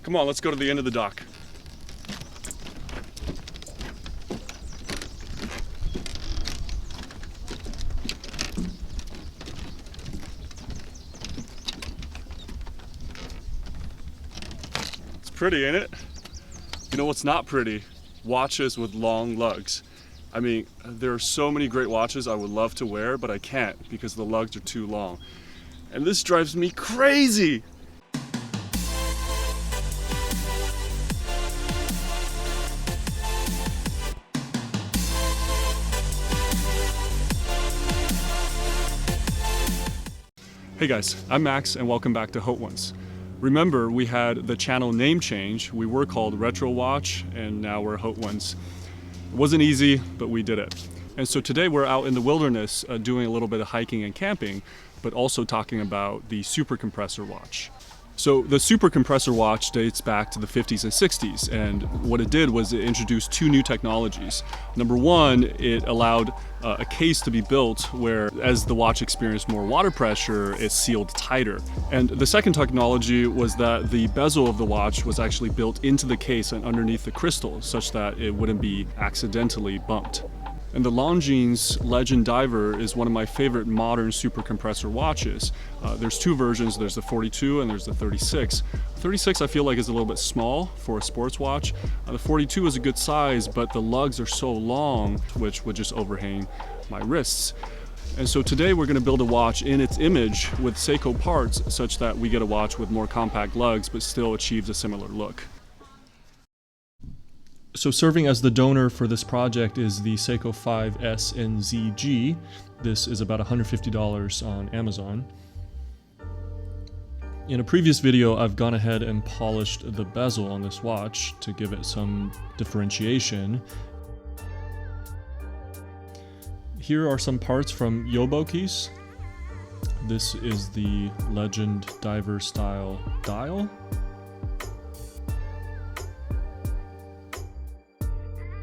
Come on, let's go to the end of the dock. It's pretty, ain't it? You know what's not pretty? Watches with long lugs. I mean, there are so many great watches I would love to wear, but I can't because the lugs are too long. And this drives me crazy! Hey guys, I'm Max and welcome back to Hot Ones. Remember, we had the channel name change. We were called Retro Watch and now we're Hot Ones. It wasn't easy, but we did it. And so today we're out in the wilderness doing a little bit of hiking and camping, but also talking about the supercompressor watch. So the supercompressor watch dates back to the 50s and 60s, and what it did was it introduced two new technologies. Number one, it allowed a case to be built where, as the watch experienced more water pressure, it sealed tighter. And the second technology was that the bezel of the watch was actually built into the case and underneath the crystal, such that it wouldn't be accidentally bumped. And the Longines Legend Diver is one of my favorite modern supercompressor watches. There's two versions, there's the 42 and there's the 36. 36 I feel like is a little bit small for a sports watch. The 42 is a good size, but the lugs are so long, which would just overhang my wrists. And so today we're going to build a watch in its image with Seiko parts such that we get a watch with more compact lugs but still achieves a similar look. So serving as the donor for this project is the Seiko SNGZ. This is about $150 on Amazon. In a previous video, I've gone ahead and polished the bezel on this watch to give it some differentiation. Here are some parts from Yobokies. This is the Legend Diver style dial.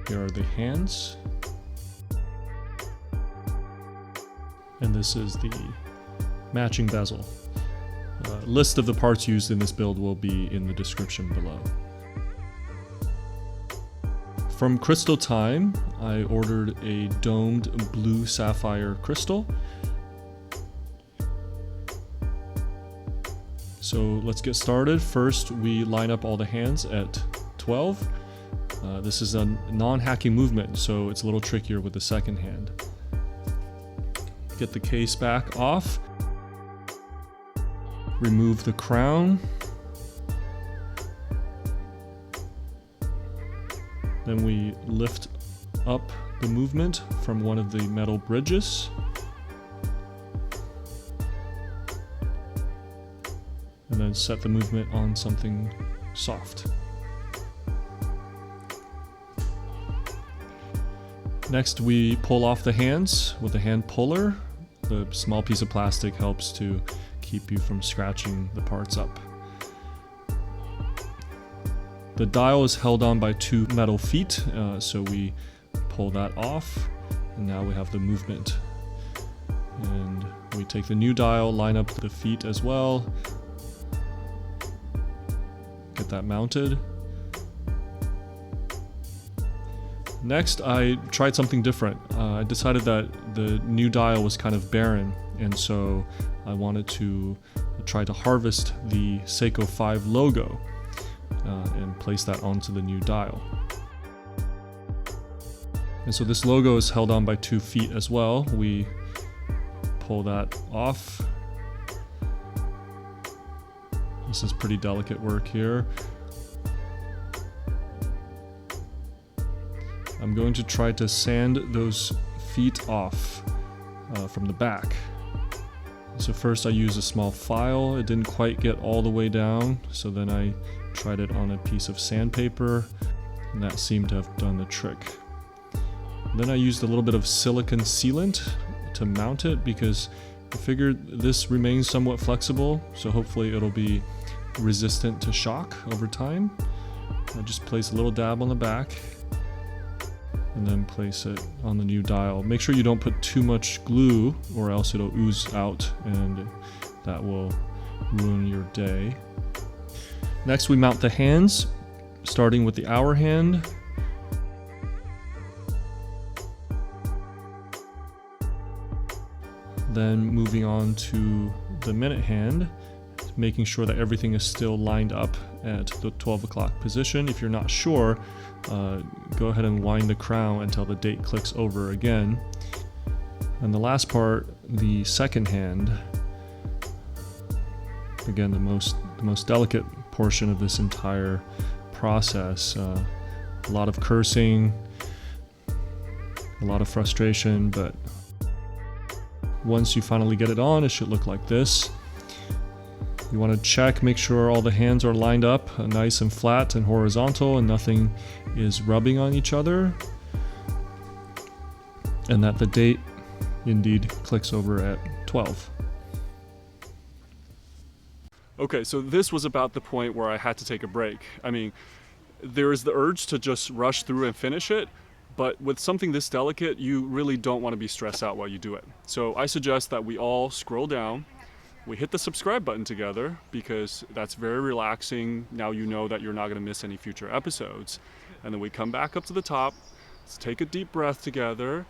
Here are the hands. And this is the matching bezel. List of the parts used in this build will be in the description below. From Crystaltimes, I ordered a domed blue sapphire crystal. So let's get started. First, we line up all the hands at 12. This is a non-hacking movement, so it's a little trickier with the second hand. Get the case back off. Remove the crown. Then we lift up the movement from one of the metal bridges. And then set the movement on something soft. Next, we pull off the hands with a hand puller. The small piece of plastic helps to keep you from scratching the parts up. The dial is held on by two metal feet, so we pull that off, and now we have the movement. And we take the new dial, line up the feet as well, get that mounted. Next, I tried something different. I decided that the new dial was kind of barren, and so I wanted to try to harvest the Seiko 5 logo and place that onto the new dial. And so this logo is held on by 2 feet as well. We pull that off. This is pretty delicate work here. I'm going to try to sand those feet off from the back. So first I used a small file. It didn't quite get all the way down, so then I tried it on a piece of sandpaper, and that seemed to have done the trick. Then I used a little bit of silicone sealant to mount it because I figured this remains somewhat flexible, so hopefully it'll be resistant to shock over time. I just place a little dab on the back and then place it on the new dial. Make sure you don't put too much glue or else it'll ooze out and that will ruin your day. Next we mount the hands, starting with the hour hand. Then moving on to the minute hand, making sure that everything is still lined up at the 12 o'clock position. If you're not sure, go ahead and wind the crown until the date clicks over again. And the last part, the second hand, again the most delicate portion of this entire process. A lot of cursing, a lot of frustration, but once you finally get it on, it should look like this. You want to check, make sure all the hands are lined up nice and flat and horizontal and nothing is rubbing on each other, and that the date indeed clicks over at 12. Okay, so this was about the point where I had to take a break. I mean, there is the urge to just rush through and finish it, but with something this delicate, you really don't want to be stressed out while you do it. So I suggest that we all scroll down, we hit the subscribe button together because that's very relaxing. Now you know that you're not going to miss any future episodes. And then we come back up to the top, let's take a deep breath together,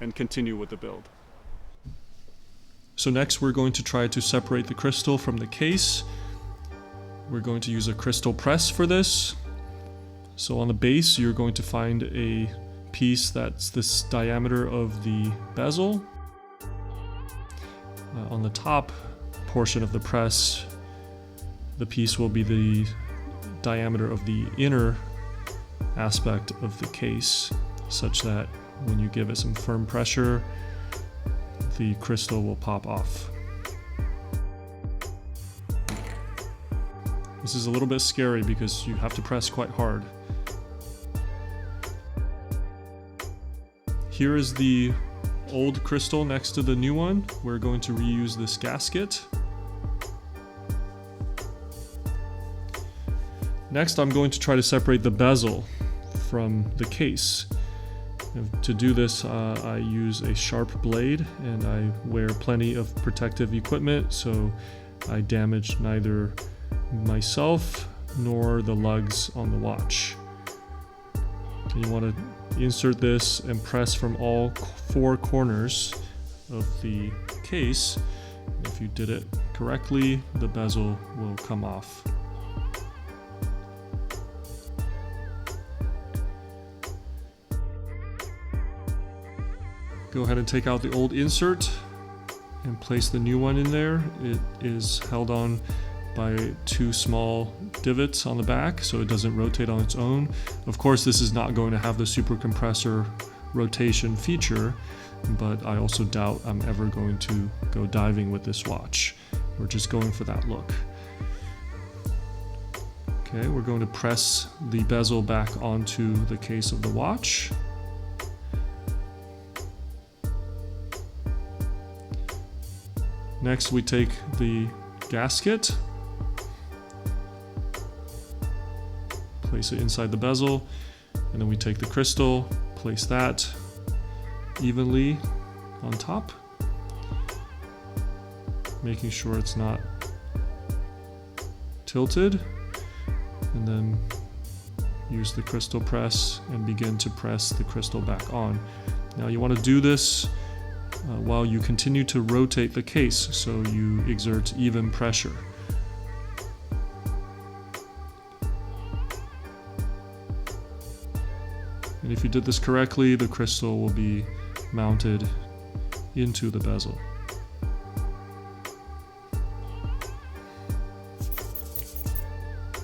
and continue with the build. So next we're going to try to separate the crystal from the case. We're going to use a crystal press for this. So on the base, you're going to find a piece that's this diameter of the bezel. On the top portion of the press, the piece will be the diameter of the inner aspect of the case, such that when you give it some firm pressure, the crystal will pop off. This is a little bit scary because you have to press quite hard. Here is the old crystal next to the new one. We're going to reuse this gasket. Next, I'm going to try to separate the bezel from the case. And to do this, I use a sharp blade and I wear plenty of protective equipment so I damage neither myself nor the lugs on the watch. And you want to insert this and press from all four corners of the case. If you did it correctly, the bezel will come off. Go ahead and take out the old insert and place the new one in there. It is held on by two small divots on the back so it doesn't rotate on its own. Of course, this is not going to have the supercompressor rotation feature, but I also doubt I'm ever going to go diving with this watch. We're just going for that look. Okay, we're going to press the bezel back onto the case of the watch. Next, we take the gasket, place it inside the bezel, and then we take the crystal, place that evenly on top, making sure it's not tilted, and then use the crystal press and begin to press the crystal back on. Now you want to do this while you continue to rotate the case so you exert even pressure. And if you did this correctly, the crystal will be mounted into the bezel.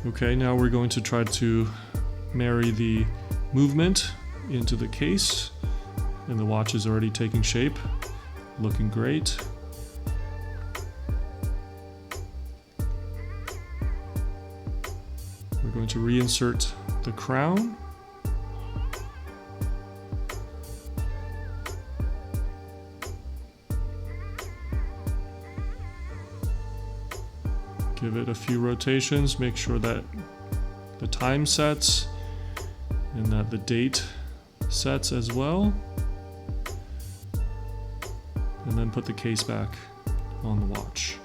Okay, now we're going to try to marry the movement into the case, and the watch is already taking shape, looking great. We're going to reinsert the crown. Give it a few rotations, make sure that the time sets and that the date sets as well. And then put the case back on the watch.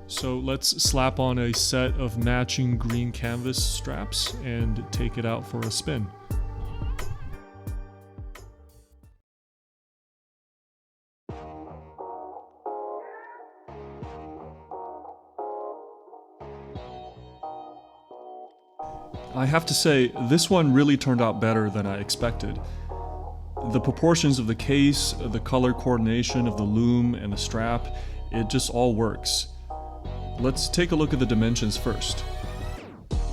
So let's slap on a set of matching green canvas straps and take it out for a spin. I have to say, this one really turned out better than I expected. The proportions of the case, the color coordination of the loom and the strap, it just all works. Let's take a look at the dimensions first.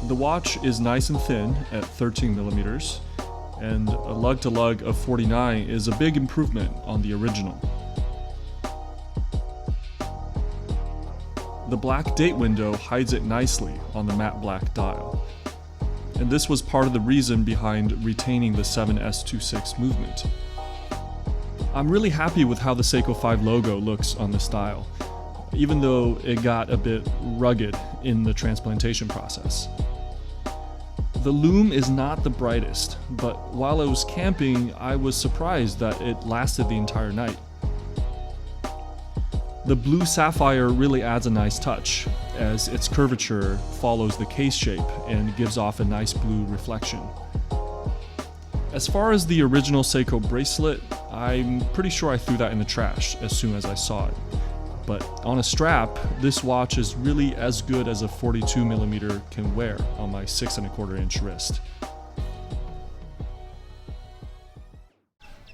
The watch is nice and thin at 13 millimeters, and a lug-to-lug of 49 is a big improvement on the original. The black date window hides it nicely on the matte black dial. And this was part of the reason behind retaining the 7S26 movement. I'm really happy with how the Seiko 5 logo looks on this dial, even though it got a bit rugged in the transplantation process. The loom is not the brightest, but while I was camping, I was surprised that it lasted the entire night. The blue sapphire really adds a nice touch, as its curvature follows the case shape and gives off a nice blue reflection. As far as the original Seiko bracelet, I'm pretty sure I threw that in the trash as soon as I saw it. But on a strap, this watch is really as good as a 42mm can wear on my 6¼ inch wrist.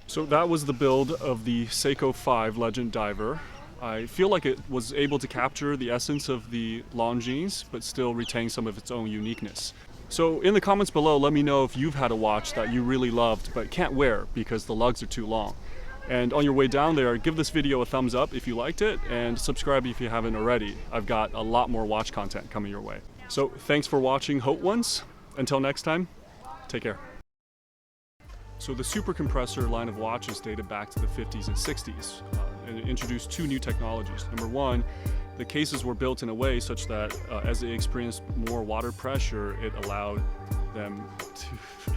So that was the build of the Seiko 5 Legend Diver. I feel like it was able to capture the essence of the Longines, but still retain some of its own uniqueness. So in the comments below, let me know if you've had a watch that you really loved but can't wear because the lugs are too long. And on your way down there, give this video a thumbs up if you liked it, and subscribe if you haven't already. I've got a lot more watch content coming your way. So thanks for watching Hot Ones. Until next time, take care. So the supercompressor line of watches dated back to the 50s and 60s. And it introduced two new technologies. Number one, the cases were built in a way such that as they experienced more water pressure, it allowed them to